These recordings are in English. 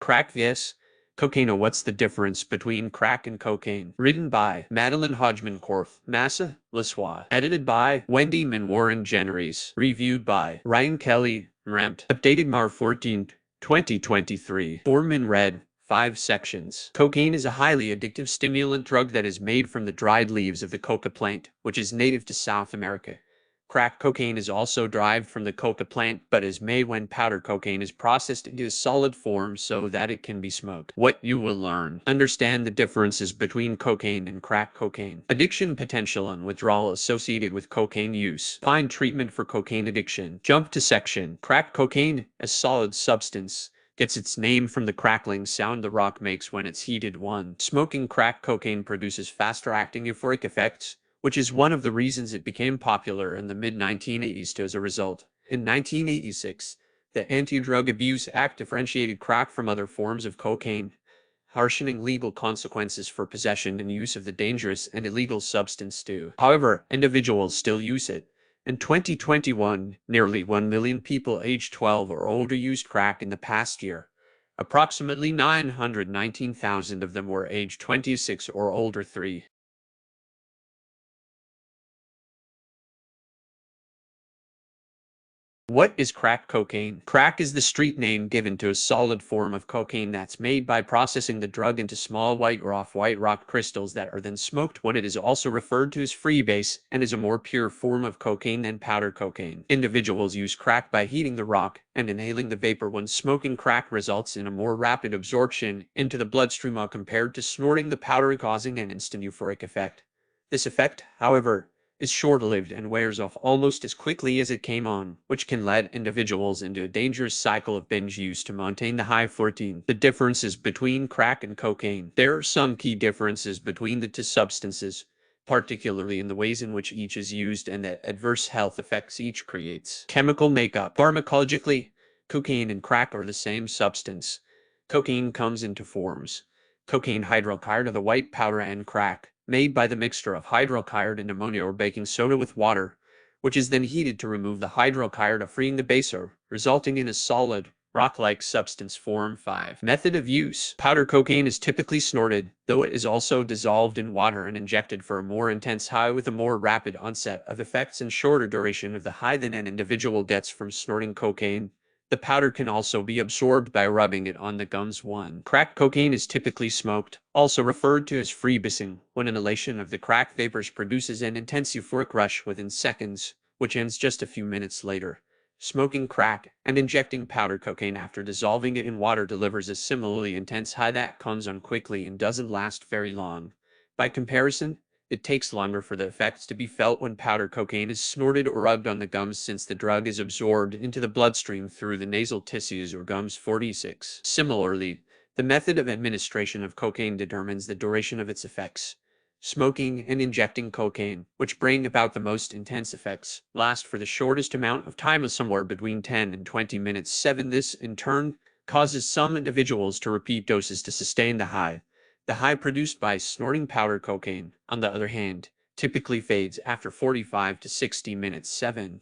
Crack vs. Cocaine. What's the difference between crack and cocaine? Written by Madeline Hodgman Korf, Massa, Laswa. Edited by Wendy Min Warren Jennings. Reviewed by Ryan Kelly, Ramped. Updated Mar 14, 2023. Form in red. 5 sections. Cocaine is a highly addictive stimulant drug that is made from the dried leaves of the coca plant, which is native to South America. Crack cocaine is also derived from the coca plant, but is made when powder cocaine is processed into a solid form so that it can be smoked. What you will learn. Understand the differences between cocaine and crack cocaine. Addiction potential and withdrawal associated with cocaine use. Find treatment for cocaine addiction. Jump to section. Crack cocaine, a solid substance, gets its name from the crackling sound the rock makes when it's heated. 1. Smoking crack cocaine produces faster-acting euphoric effects, which is one of the reasons it became popular in the mid-1980s. As a result, in 1986, the Anti-Drug Abuse Act differentiated crack from other forms of cocaine, harshening legal consequences for possession and use of the dangerous and illegal substance too. However, individuals still use it. In 2021, nearly 1 million people aged 12 or older used crack in the past year. Approximately 919,000 of them were aged 26 or older. 3. What is crack cocaine? Crack is the street name given to a solid form of cocaine that's made by processing the drug into small white or off-white rock crystals that are then smoked. When it is also referred to as freebase and is a more pure form of cocaine than powder cocaine. Individuals use crack by heating the rock and inhaling the vapor. When smoking crack results in a more rapid absorption into the bloodstream compared to snorting the powder, causing an instant euphoric effect. This effect, however, is short-lived and wears off almost as quickly as it came on, which can lead individuals into a dangerous cycle of binge use to maintain the high. 14. The differences between crack and cocaine. There are some key differences between the two substances, particularly in the ways in which each is used and the adverse health effects each creates. Chemical makeup. Pharmacologically, cocaine and crack are the same substance. Cocaine comes in two forms: cocaine hydrochloride, the white powder, and crack, made by the mixture of hydrochloride and ammonia or baking soda with water, which is then heated to remove the hydrochloride, freeing the base, resulting in a solid, rock-like substance. Form. 5. Method of use. Powder cocaine is typically snorted, though it is also dissolved in water and injected for a more intense high with a more rapid onset of effects and shorter duration of the high than an individual gets from snorting cocaine. The powder can also be absorbed by rubbing it on the gums. 1. Crack cocaine is typically smoked, also referred to as freebasing, when inhalation of the crack vapors produces an intense euphoric rush within seconds, which ends just a few minutes later. Smoking crack and injecting powder cocaine after dissolving it in water delivers a similarly intense high that comes on quickly and doesn't last very long. By comparison, it takes longer for the effects to be felt when powder cocaine is snorted or rubbed on the gums, since the drug is absorbed into the bloodstream through the nasal tissues or gums. 46. Similarly, the method of administration of cocaine determines the duration of its effects. Smoking and injecting cocaine, which bring about the most intense effects, last for the shortest amount of time of somewhere between 10 and 20 minutes. 7. This, in turn, causes some individuals to repeat doses to sustain the high. The high produced by snorting powder cocaine, on the other hand, typically fades after 45 to 60 minutes. 7.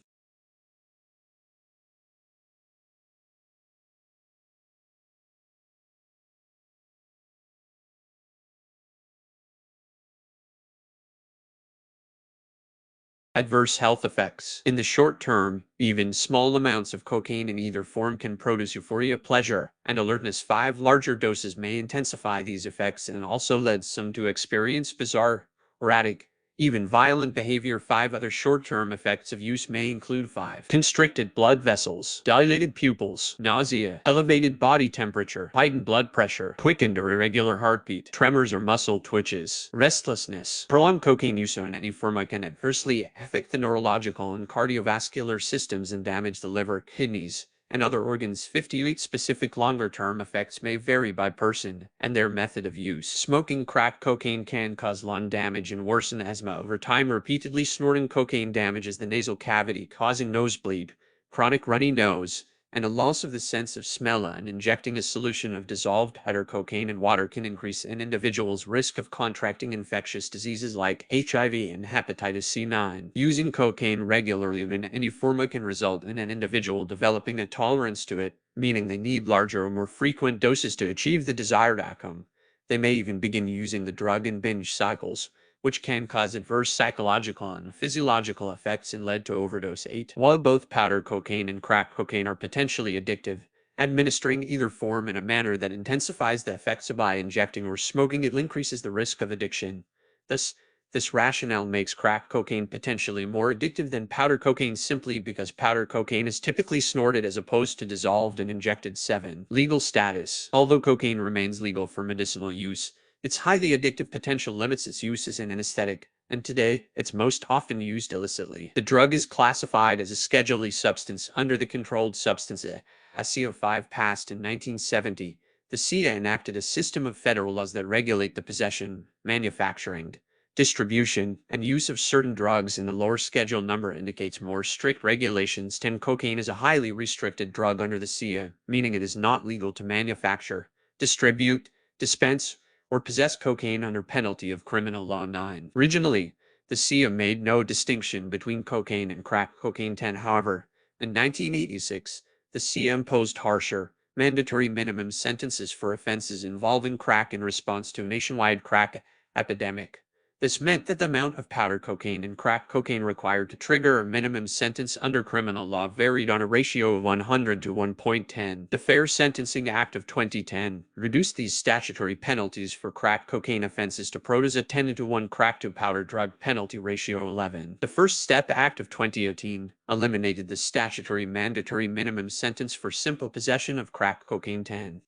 Adverse health effects. In the short term, even small amounts of cocaine in either form can produce euphoria, pleasure, and alertness. 5. Larger doses may intensify these effects and also lead some to experience bizarre, erratic, even violent behavior. 5. Other short-term effects of use may include 5. Constricted blood vessels, dilated pupils, nausea, elevated body temperature, heightened blood pressure, quickened or irregular heartbeat, tremors or muscle twitches, restlessness. Prolonged cocaine use in any form can adversely affect the neurological and cardiovascular systems and damage the liver, kidneys, and other organs. 58. Specific longer-term effects may vary by person and their method of use. Smoking crack cocaine can cause lung damage and worsen asthma over time. Repeatedly snorting cocaine damages the nasal cavity, causing nosebleed, chronic runny nose, and a loss of the sense of smell, and injecting a solution of dissolved powder cocaine in water can increase an individual's risk of contracting infectious diseases like HIV and hepatitis C9. Using cocaine regularly in any form can result in an individual developing a tolerance to it, meaning they need larger or more frequent doses to achieve the desired outcome. They may even begin using the drug in binge cycles, which can cause adverse psychological and physiological effects and lead to overdose. 8. While both powder cocaine and crack cocaine are potentially addictive, administering either form in a manner that intensifies the effects by injecting or smoking it increases the risk of addiction. Thus, this rationale makes crack cocaine potentially more addictive than powder cocaine simply because powder cocaine is typically snorted as opposed to dissolved and injected. 7. Legal status. Although cocaine remains legal for medicinal use, its highly addictive potential limits its use as an anesthetic, and today, it's most often used illicitly. The drug is classified as a Schedule E substance under the Controlled Substances Act CO5 passed in 1970. The CA enacted a system of federal laws that regulate the possession, manufacturing, distribution, and use of certain drugs, and the lower schedule number indicates more strict regulations. 10. Cocaine is a highly restricted drug under the CA, meaning it is not legal to manufacture, distribute, dispense, or possess cocaine under penalty of criminal law. 9. Originally, the CA made no distinction between cocaine and crack cocaine. 10. However, in 1986, the CA imposed harsher, mandatory minimum sentences for offenses involving crack in response to a nationwide crack epidemic. This meant that the amount of powder cocaine and crack cocaine required to trigger a minimum sentence under criminal law varied on a ratio of 100 to 1.10. The Fair Sentencing Act of 2010 reduced these statutory penalties for crack cocaine offenses to produce a 10 to 1 crack to powder drug penalty ratio. 11. The First Step Act of 2018 eliminated the statutory mandatory minimum sentence for simple possession of crack cocaine. 10.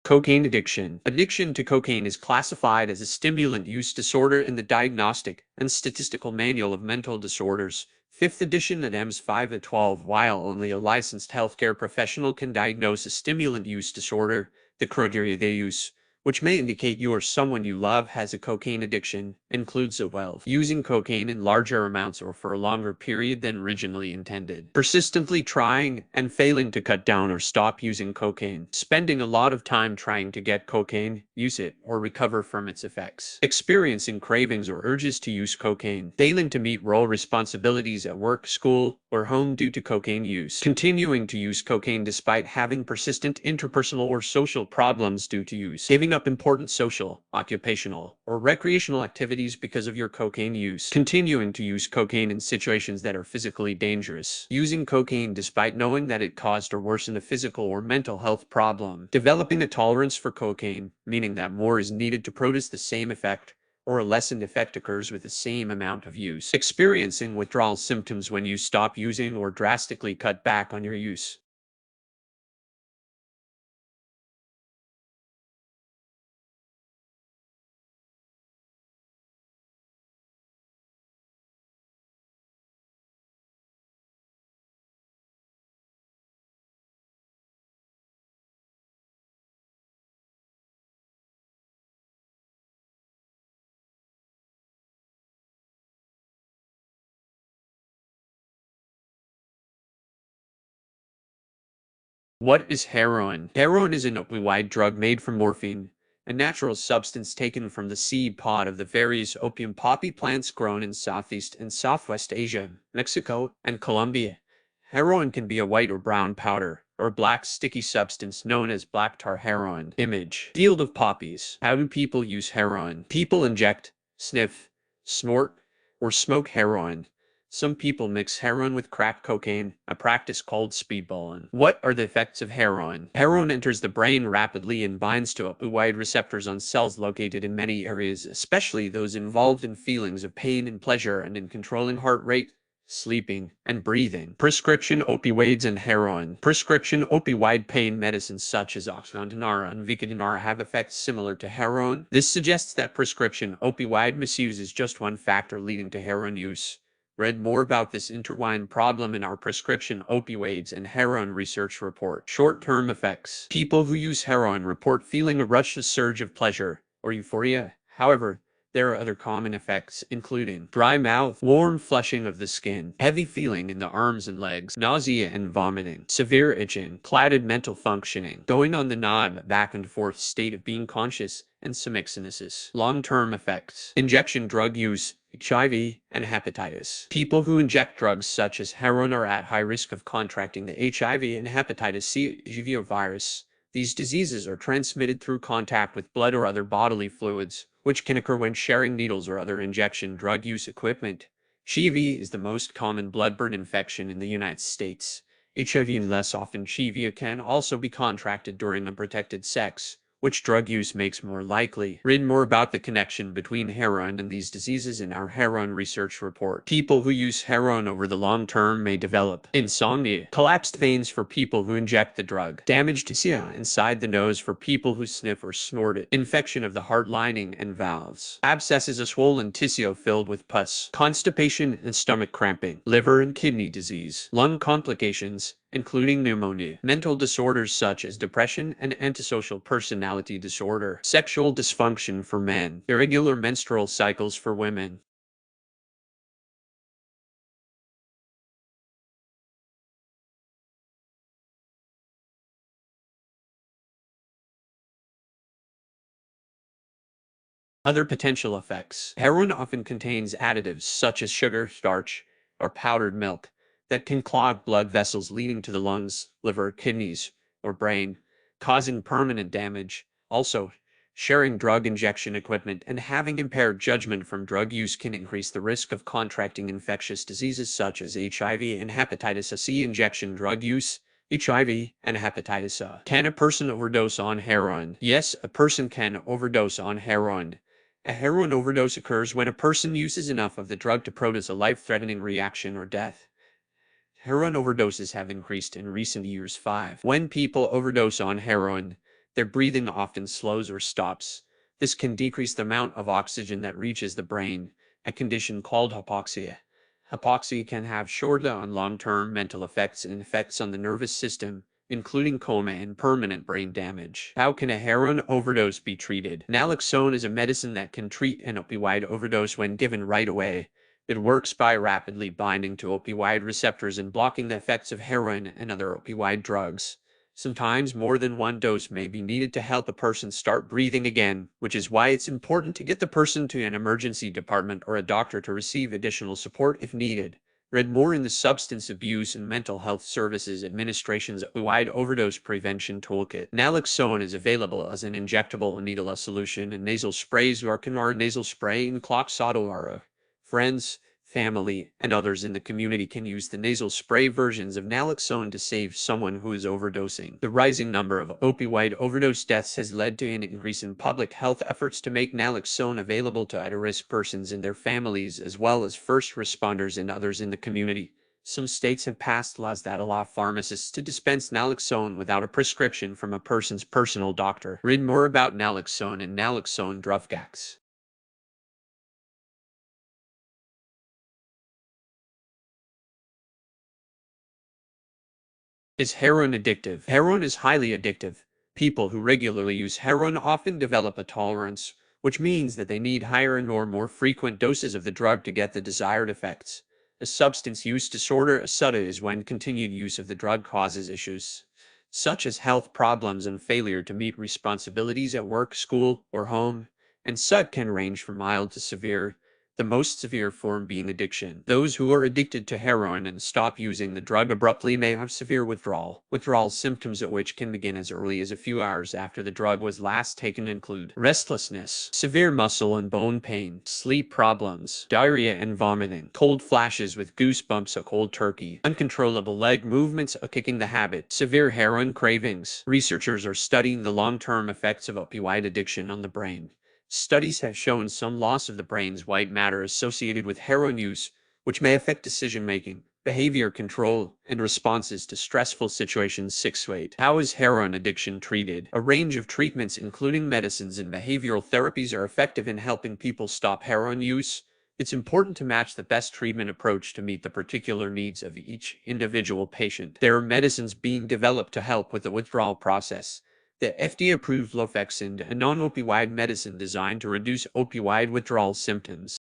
Cocaine addiction. Addiction to cocaine is classified as a stimulant use disorder in the Diagnostic and Statistical Manual of Mental Disorders, 5th edition at EMS 5 at 12. While only a licensed healthcare professional can diagnose a stimulant use disorder, the criteria they use, which may indicate you or someone you love has a cocaine addiction, includes a using cocaine in larger amounts or for a longer period than originally intended, persistently trying and failing to cut down or stop using cocaine, spending a lot of time trying to get cocaine, use it, or recover from its effects, experiencing cravings or urges to use cocaine, failing to meet role responsibilities at work, school, or home due to cocaine use, continuing to use cocaine despite having persistent interpersonal or social problems due to use, giving up important social, occupational, or recreational activities because of your cocaine use, continuing to use cocaine in situations that are physically dangerous, using cocaine despite knowing that it caused or worsened a physical or mental health problem, developing a tolerance for cocaine, meaning that more is needed to produce the same effect, or a lessened effect occurs with the same amount of use, experiencing withdrawal symptoms when you stop using or drastically cut back on your use. What is heroin? Heroin is an opioid drug made from morphine, a natural substance taken from the seed pod of the various opium poppy plants grown in Southeast and Southwest Asia, Mexico, and Colombia. Heroin can be a white or brown powder, or black sticky substance known as black tar heroin. Image. Field of poppies. How do people use heroin? People inject, sniff, snort, or smoke heroin. Some people mix heroin with crack cocaine, a practice called speedballing. What are the effects of heroin? Heroin enters the brain rapidly and binds to opioid receptors on cells located in many areas, especially those involved in feelings of pain and pleasure and in controlling heart rate, sleeping, and breathing. Prescription opioids and heroin. Prescription opioid pain medicines such as oxycontin and Vicodin have effects similar to heroin. This suggests that prescription opioid misuse is just one factor leading to heroin use. Read more about this intertwined problem in our prescription opioids and heroin research report. Short-term effects. People who use heroin report feeling a rush, a surge of pleasure, or euphoria. However, there are other common effects, including dry mouth, warm flushing of the skin, heavy feeling in the arms and legs, nausea and vomiting, severe itching, clouded mental functioning, going on the knob, back and forth state of being conscious, and some cynicism. Long-term effects. Injection drug use, HIV, and hepatitis. People who inject drugs such as heroin are at high risk of contracting the HIV and hepatitis C virus. These diseases are transmitted through contact with blood or other bodily fluids, which can occur when sharing needles or other injection drug use equipment. HIV is the most common blood-borne infection in the United States. HIV and less often HIV can also be contracted during unprotected sex, which drug use makes more likely. Read more about the connection between heroin and these diseases in our heroin research report. People who use heroin over the long term may develop insomnia, collapsed veins for people who inject the drug, damaged tissue inside the nose for people who sniff or snort it, infection of the heart lining and valves, abscesses, a swollen tissue filled with pus, constipation and stomach cramping, liver and kidney disease, lung complications, including pneumonia, mental disorders such as depression and antisocial personality disorder, sexual dysfunction for men, irregular menstrual cycles for women. Other potential effects. Heroin often contains additives such as sugar, starch, or powdered milk that can clog blood vessels leading to the lungs, liver, kidneys, or brain, causing permanent damage. Also, sharing drug injection equipment and having impaired judgment from drug use can increase the risk of contracting infectious diseases such as HIV and hepatitis C. Injection drug use, HIV, and hepatitis A. Can a person overdose on heroin? Yes, a person can overdose on heroin. A heroin overdose occurs when a person uses enough of the drug to produce a life-threatening reaction or death. Heroin overdoses have increased in recent years. 5. When people overdose on heroin, their breathing often slows or stops. This can decrease the amount of oxygen that reaches the brain, a condition called hypoxia. Hypoxia can have short and long-term mental effects and effects on the nervous system, including coma and permanent brain damage. How can a heroin overdose be treated? Naloxone is a medicine that can treat an opioid overdose when given right away. It works by rapidly binding to opioid receptors and blocking the effects of heroin and other opioid drugs. Sometimes more than one dose may be needed to help a person start breathing again, which is why it's important to get the person to an emergency department or a doctor to receive additional support if needed. Read more in the Substance Abuse and Mental Health Services Administration's Opioid Overdose Prevention Toolkit. Naloxone is available as an injectable needle solution and nasal sprays. Arcanar nasal spray and Cloxodoara. Friends, family, and others in the community can use the nasal spray versions of naloxone to save someone who is overdosing. The rising number of opioid overdose deaths has led to an increase in public health efforts to make naloxone available to at-risk persons and their families, as well as first responders and others in the community. Some states have passed laws that allow pharmacists to dispense naloxone without a prescription from a person's personal doctor. Read more about naloxone and naloxone drugs. Is heroin addictive? Heroin is highly addictive. People who regularly use heroin often develop a tolerance, which means that they need higher and or more frequent doses of the drug to get the desired effects. A substance use disorder, a SUDA, is when continued use of the drug causes issues, such as health problems and failure to meet responsibilities at work, school, or home, and SUD can range from mild to severe, the most severe form being addiction. Those who are addicted to heroin and stop using the drug abruptly may have severe withdrawal symptoms of which can begin as early as a few hours after the drug was last taken include restlessness, severe muscle and bone pain, sleep problems, diarrhea and vomiting, cold flashes with goosebumps, a cold turkey, uncontrollable leg movements, a kicking the habit, severe heroin cravings. Researchers are studying the long-term effects of opioid addiction on the brain. Studies have shown some loss of the brain's white matter associated with heroin use, which may affect decision-making, behavior control, and responses to stressful situations. 6-8. How is heroin addiction treated? A range of treatments, including medicines and behavioral therapies, are effective in helping people stop heroin use. It's important to match the best treatment approach to meet the particular needs of each individual patient. There are medicines being developed to help with the withdrawal process. The FDA-approved Lofexin, a non-opioid medicine designed to reduce opioid withdrawal symptoms.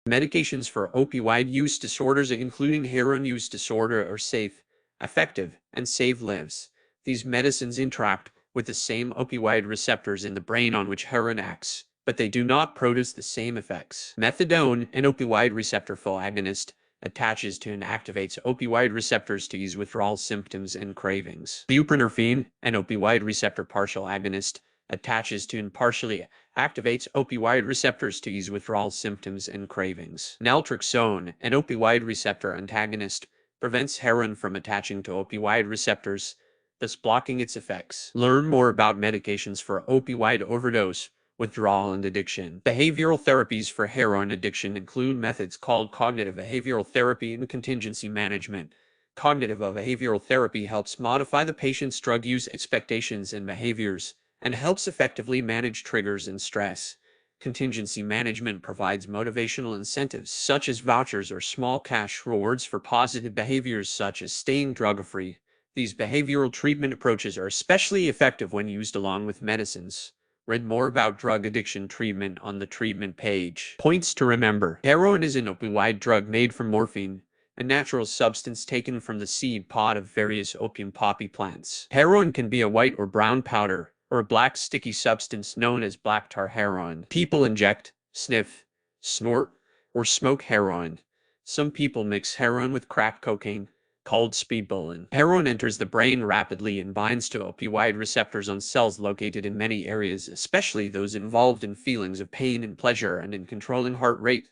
Medications for opioid use disorders, including heroin use disorder, are safe, effective, and save lives. These medicines interact with the same opioid receptors in the brain on which heroin acts, but they do not produce the same effects. Methadone, an opioid receptor full agonist, attaches to and activates opioid receptors to ease withdrawal symptoms and cravings. Buprenorphine, an opioid receptor partial agonist, attaches to and partially activates opioid receptors to ease withdrawal symptoms and cravings. Naltrexone, an opioid receptor antagonist, prevents heroin from attaching to opioid receptors, thus blocking its effects. Learn more about medications for opioid overdose, withdrawal, and addiction. Behavioral therapies for heroin addiction include methods called cognitive behavioral therapy and contingency management. Cognitive behavioral therapy helps modify the patient's drug use expectations and behaviors, and helps effectively manage triggers and stress. Contingency management provides motivational incentives such as vouchers or small cash rewards for positive behaviors such as staying drug-free. These behavioral treatment approaches are especially effective when used along with medicines. Read more about drug addiction treatment on the treatment page. Points to remember. Heroin is an opioid drug made from morphine, a natural substance taken from the seed pod of various opium poppy plants. Heroin can be a white or brown powder, or a black sticky substance known as black tar heroin. People inject, sniff, snort, or smoke heroin. Some people mix heroin with crack cocaine, called speedballing. Heroin enters the brain rapidly and binds to opioid receptors on cells located in many areas, especially those involved in feelings of pain and pleasure and in controlling heart rate,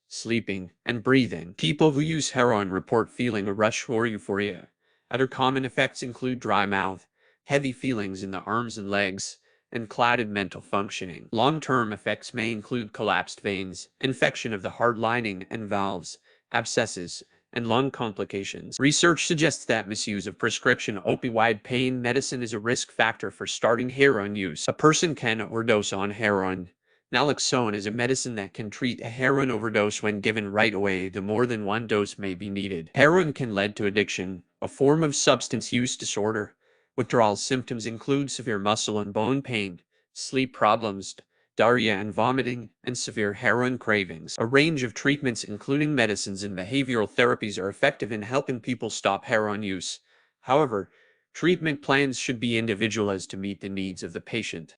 sleeping, and breathing. People who use heroin report feeling a rush or euphoria. Other common effects include dry mouth, heavy feelings in the arms and legs, and clouded mental functioning. Long-term effects may include collapsed veins, infection of the heart lining and valves, abscesses, and lung complications. Research suggests that misuse of prescription opioid pain medicine is a risk factor for starting heroin use. A person can overdose on heroin. Naloxone is a medicine that can treat a heroin overdose when given right away, though more than one dose may be needed. Heroin can lead to addiction, a form of substance use disorder. Withdrawal symptoms include severe muscle and bone pain, sleep problems, diarrhea and vomiting, and severe heroin cravings. A range of treatments, including medicines and behavioral therapies, are effective in helping people stop heroin use. However, treatment plans should be individualized to meet the needs of the patient.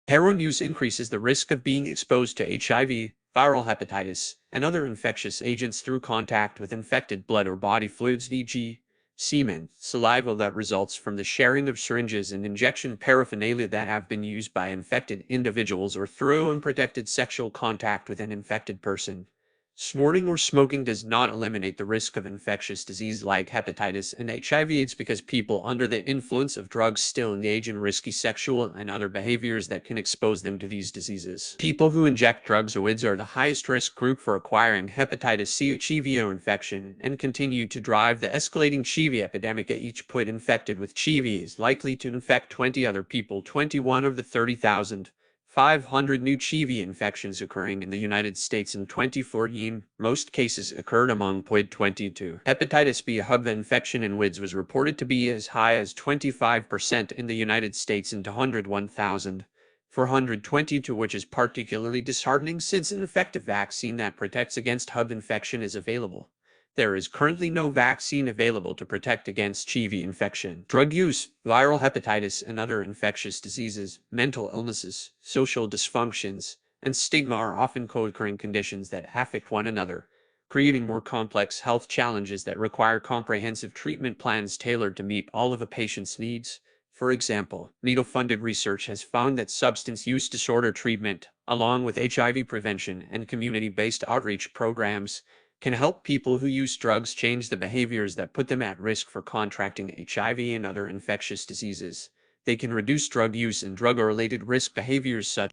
Heroin use increases the risk of being exposed to HIV, viral hepatitis, and other infectious agents through contact with infected blood or body fluids, e.g., semen, saliva that results from the sharing of syringes and injection paraphernalia that have been used by infected individuals, or through unprotected sexual contact with an infected person. Snorting or smoking does not eliminate the risk of infectious disease like hepatitis and HIV/AIDS because people under the influence of drugs still engage in risky sexual and other behaviors that can expose them to these diseases. People who inject drugs or AIDS are the highest risk group for acquiring hepatitis C or HIV infection and continue to drive the escalating HIV epidemic. Each put infected with HIV is likely to infect 20 other people. 21 of the 30,500 new HIV infections occurring in the United States in 2014. Most cases occurred among POID-22. Hepatitis B hub infection in WIDS was reported to be as high as 25% in the United States in 201,422, which is particularly disheartening since an effective vaccine that protects against hub infection is available. There is currently no vaccine available to protect against HIV infection. Drug use, viral hepatitis and other infectious diseases, mental illnesses, social dysfunctions, and stigma are often co-occurring conditions that affect one another. creating more complex health challenges that require comprehensive treatment plans tailored to meet all of a patient's needs. For example, needle-funded research has found that substance use disorder treatment, along with HIV prevention and community-based outreach programs, can help people who use drugs change the behaviors that put them at risk for contracting HIV and other infectious diseases. They can reduce drug use and drug-related risk behaviors such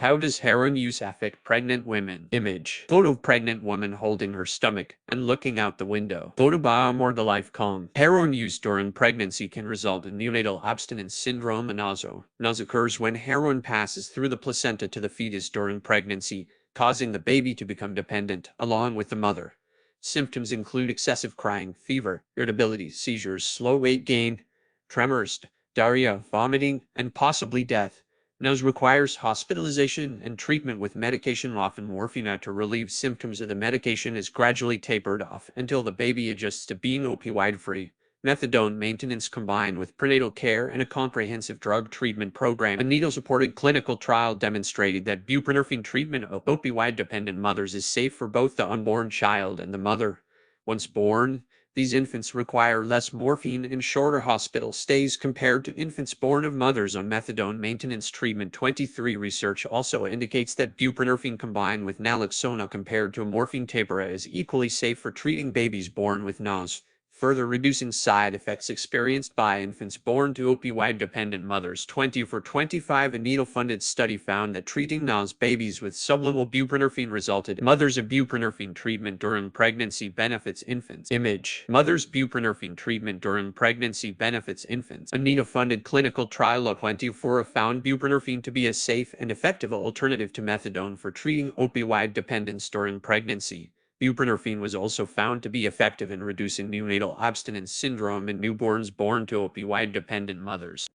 How does heroin use affect pregnant women? Image. Photo of pregnant woman holding her stomach and looking out the window. Photo by more the life calm. Heroin use during pregnancy can result in neonatal abstinence syndrome and nausea. Nausea occurs when heroin passes through the placenta to the fetus during pregnancy, causing the baby to become dependent, along with the mother. Symptoms include excessive crying, fever, irritability, seizures, slow weight gain, tremors, diarrhea, vomiting, and possibly death. Nose requires hospitalization and treatment with medication, often morphine, to relieve symptoms of the medication is gradually tapered off until the baby adjusts to being opioid-free. Methadone maintenance combined with prenatal care and a comprehensive drug treatment program. A needle-supported clinical trial demonstrated that buprenorphine treatment of opioid-dependent mothers is safe for both the unborn child and the mother. Once born, these infants require less morphine and shorter hospital stays compared to infants born of mothers on methadone maintenance treatment. 23 Research also indicates that buprenorphine combined with naloxone compared to morphine taper is equally safe for treating babies born with NOS, further reducing side effects experienced by infants born to opioid-dependent mothers. 20 for 25 A needle-funded study found that treating NOS babies with sublingual buprenorphine resulted in mothers of buprenorphine treatment during pregnancy benefits infants. Image. Mothers buprenorphine treatment during pregnancy benefits infants. A needle-funded clinical trial of 24 found buprenorphine to be a safe and effective alternative to methadone for treating opioid dependence during pregnancy. Buprenorphine was also found to be effective in reducing neonatal abstinence syndrome in newborns born to opioid-dependent mothers.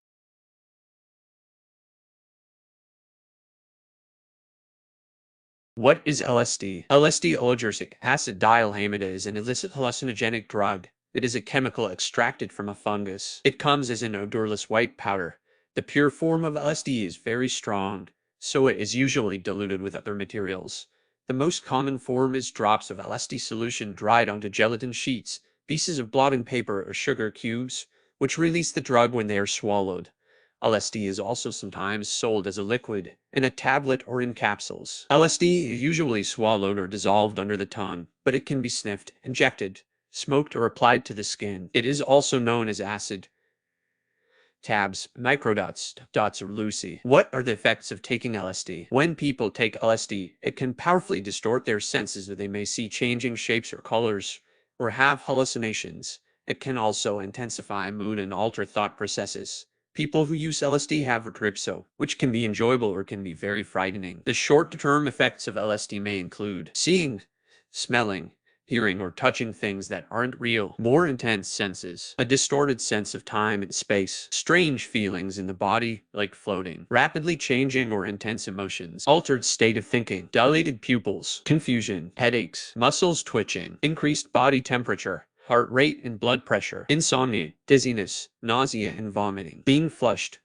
What is LSD? LSD, ologeric acid dialhamide, is an illicit hallucinogenic drug. It is a chemical extracted from a fungus. It comes as an odorless white powder. The pure form of LSD is very strong, so it is usually diluted with other materials. The most common form is drops of LSD solution dried onto gelatin sheets, pieces of blotting paper, or sugar cubes, which release the drug when they are swallowed. LSD is also sometimes sold as a liquid, in a tablet or in capsules. LSD is usually swallowed or dissolved under the tongue, but it can be sniffed, injected, smoked, or applied to the skin. It is also known as acid tabs, microdots, dots, or Lucy. What are the effects of taking LSD? When people take LSD, it can powerfully distort their senses, or they may see changing shapes or colors, or have hallucinations. It can also intensify mood and alter thought processes. People who use LSD have ripso, which can be enjoyable or can be very frightening. The short-term effects of LSD may include seeing, smelling, hearing, or touching things that aren't real, more intense senses, a distorted sense of time and space, strange feelings in the body, like floating, rapidly changing or intense emotions, altered state of thinking, dilated pupils, confusion, headaches, muscles twitching, increased body temperature, heart rate and blood pressure, insomnia, dizziness, nausea and vomiting, being flushed,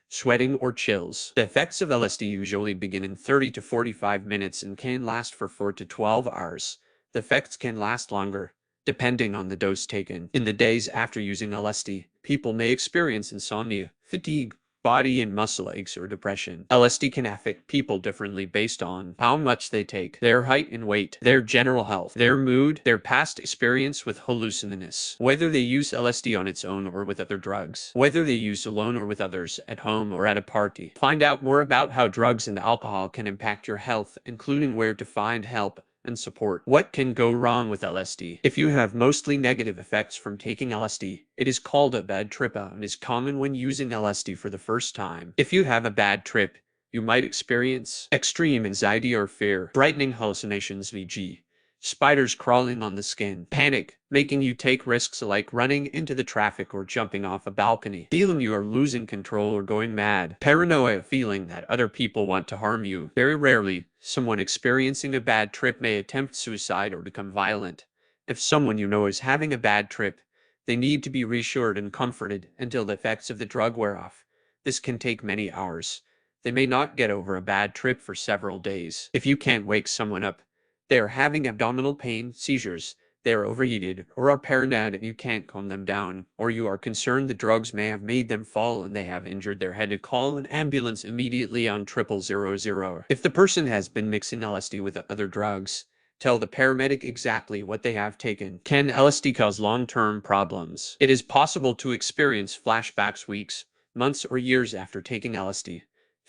sweating, or chills. The effects of LSD usually begin in 30 to 45 minutes and can last for 4 to 12 hours. The effects can last longer, depending on the dose taken. In the days after using LSD, people may experience insomnia, fatigue, body and muscle aches, or depression. LSD can affect people differently based on how much they take, their height and weight, their general health, their mood, their past experience with hallucinogens, whether they use LSD on its own or with other drugs, whether they use alone or with others, at home or at a party. Find out more about how drugs and alcohol can impact your health, including where to find help and support. What can go wrong with LSD? If you have mostly negative effects from taking LSD, it is called a bad trip and is common when using LSD for the first time. If you have a bad trip, you might experience extreme anxiety or fear, frightening hallucinations, e.g., spiders crawling on the skin, panic, making you take risks like running into the traffic or jumping off a balcony, feeling you are losing control or going mad, paranoia, feeling that other people want to harm you. Very rarely, someone experiencing a bad trip may attempt suicide or become violent. If someone you know is having a bad trip, they need to be reassured and comforted until the effects of the drug wear off. This can take many hours. They may not get over a bad trip for several days. If you can't wake someone up, they are having abdominal pain, seizures, they are overheated, or are paranoid and you can't calm them down, or you are concerned the drugs may have made them fall and they have injured their head, to call an ambulance immediately on 0000. If the person has been mixing LSD with other drugs, tell the paramedic exactly what they have taken. Can LSD cause long-term problems? It is possible to experience flashbacks weeks, months, or years after taking LSD.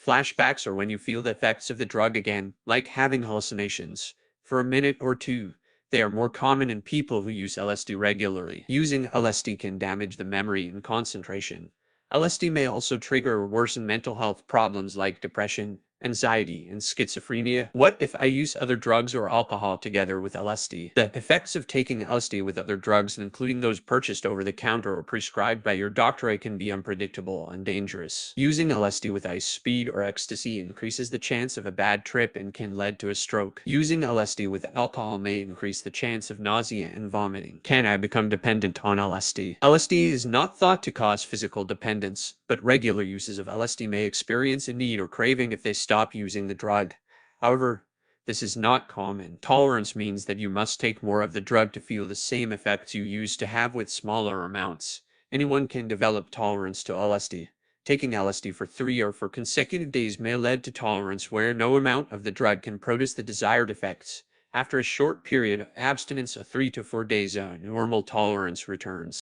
Flashbacks are when you feel the effects of the drug again, like having hallucinations, for a minute or two. They are more common in people who use LSD regularly. Using LSD can damage the memory and concentration. LSD may also trigger or worsen mental health problems like depression, anxiety, and schizophrenia. What if I use other drugs or alcohol together with LSD? The effects of taking LSD with other drugs, including those purchased over the counter or prescribed by your doctor, can be unpredictable and dangerous. Using LSD with ice, speed, or ecstasy increases the chance of a bad trip and can lead to a stroke. Using LSD with alcohol may increase the chance of nausea and vomiting. Can I become dependent on LSD? LSD is not thought to cause physical dependence, but regular users of LSD may experience a need or craving if they stop using the drug. However, this is not common. Tolerance means that you must take more of the drug to feel the same effects you used to have with smaller amounts. Anyone can develop tolerance to LSD. Taking LSD for 3 or 4 consecutive days may lead to tolerance, where no amount of the drug can produce the desired effects. After a short period of abstinence of 3 to 4 days, a normal tolerance returns.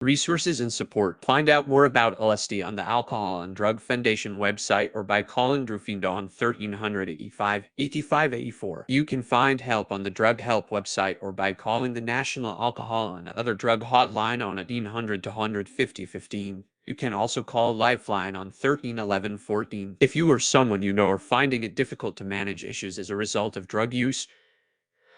Resources and support. Find out more about LSD on the Alcohol and Drug Foundation website or by calling Drufindo on 1385 You can find help on the Drug Help website or by calling the National Alcohol and Other Drug Hotline on 1800 250 15. You can also call Lifeline on 13 11 14. If you or someone you know are finding it difficult to manage issues as a result of drug use,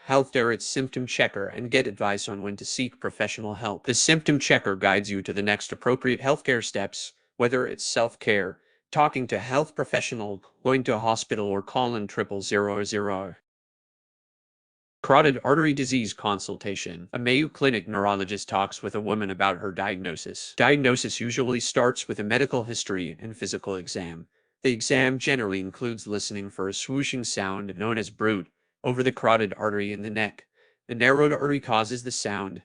Healthcare its symptom checker and get advice on when to seek professional help. The symptom checker guides you to the next appropriate healthcare steps, whether it's self-care, talking to a health professional, going to a hospital, or calling 0000. Carotid artery disease consultation. A Mayo Clinic neurologist talks with a woman about her diagnosis. Diagnosis usually starts with a medical history and physical exam. The exam generally includes listening for a swooshing sound known as bruit over the carotid artery in the neck. The narrowed artery causes the sound.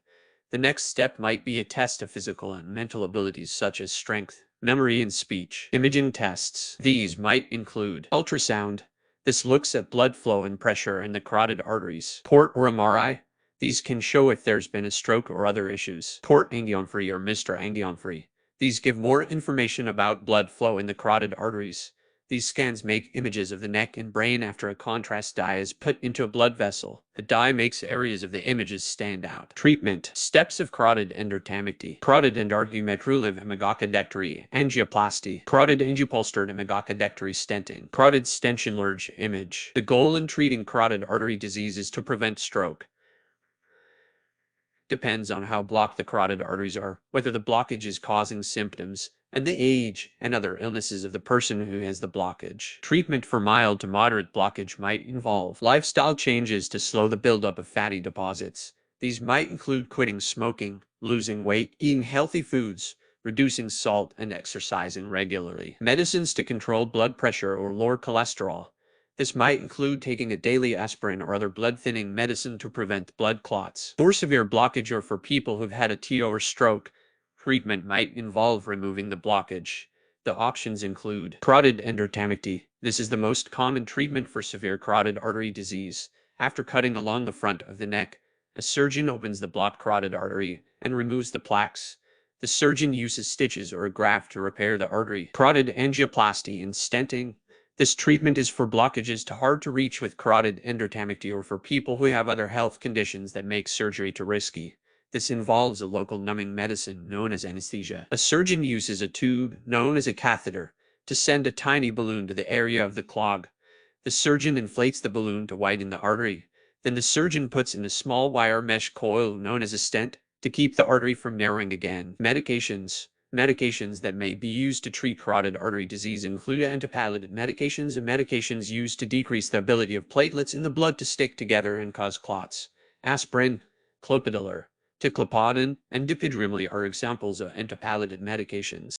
The next step might be a test of physical and mental abilities such as strength, memory, and speech. Imaging tests. These might include ultrasound. This looks at blood flow and pressure in the carotid arteries. Port or MRI. These can show if there's been a stroke or other issues. Port angiometry or Mr. angiometry. These give more information about blood flow in the carotid arteries. These scans make images of the neck and brain after a contrast dye is put into a blood vessel. The dye makes areas of the images stand out. Treatment. Steps of carotid endarterectomy. Carotid endarterectomy, hemogocodectomy, angioplasty. Carotid angiopulsed hemogocodectomy stenting. Carotid stention large image. The goal in treating carotid artery disease is to prevent stroke. Depends on how blocked the carotid arteries are, whether the blockage is causing symptoms, and the age and other illnesses of the person who has the blockage. Treatment for mild to moderate blockage might involve lifestyle changes to slow the buildup of fatty deposits. These might include quitting smoking, losing weight, eating healthy foods, reducing salt, and exercising regularly. Medicines to control blood pressure or lower cholesterol. This might include taking a daily aspirin or other blood-thinning medicine to prevent blood clots. For severe blockage or for people who've had a TO or stroke, treatment might involve removing the blockage. The options include carotid endarterectomy. This is the most common treatment for severe carotid artery disease. After cutting along the front of the neck, a surgeon opens the blocked carotid artery and removes the plaques. The surgeon uses stitches or a graft to repair the artery. Carotid angioplasty and stenting. This treatment is for blockages too hard to reach with carotid endarterectomy or for people who have other health conditions that make surgery too risky. This involves a local numbing medicine known as anesthesia. A surgeon uses a tube, known as a catheter, to send a tiny balloon to the area of the clog. The surgeon inflates the balloon to widen the artery. Then the surgeon puts in a small wire mesh coil known as a stent to keep the artery from narrowing again. Medications that may be used to treat carotid artery disease include antiplatelet medications and medications used to decrease the ability of platelets in the blood to stick together and cause clots. Aspirin, clopidogrel, ticlopodin, and dipydramlin are examples of antiplatelet medications.